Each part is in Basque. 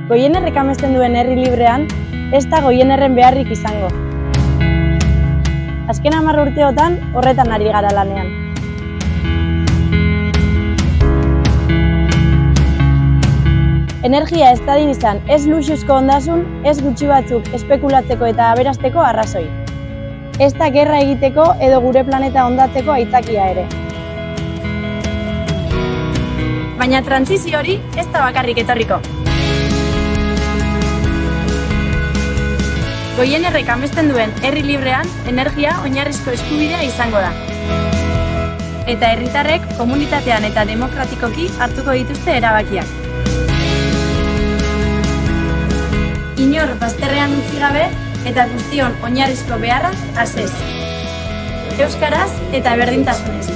Goienerrek amesten duen herri librean, ez da Goienerren beharrik izango. Azken 10 urteotan horretan ari gara lanean. Energia ez dadin izan, ez luxuzko ondasun, ez gutxi batzuk espekulatzeko eta aberasteko arrazoi. Ez da gerra egiteko edo gure planeta hondatzeko aitzakia ere. Baina trantsizio hori ez da bakarrik etorriko. Goienerrek amesten duen herri librean energia oinarrizko eskubidea izango da. Eta herritarrek komunitatean eta demokratikoki hartuko dituzte erabakiak. Inor bazterrean utzi gabe eta guztion oinarrizko beharrak asez. Euskaraz eta berdintasunez.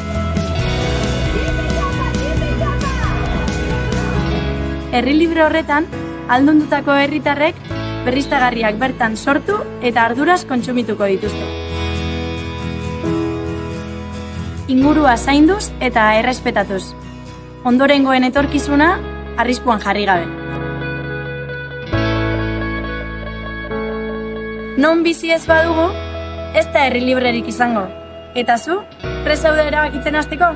Herri libre horretan, aldundutako herritarrek berriztagarriak bertan sortu eta arduraz kontsumituko dituzte. Ingurua zainduz eta errespetatuz. Ondorengoen etorkizuna arriskuan jarri gabe. Non bizi ez badugu, ez da herri librerik izango. Eta zu, prest zaude erabakitzen hasteko?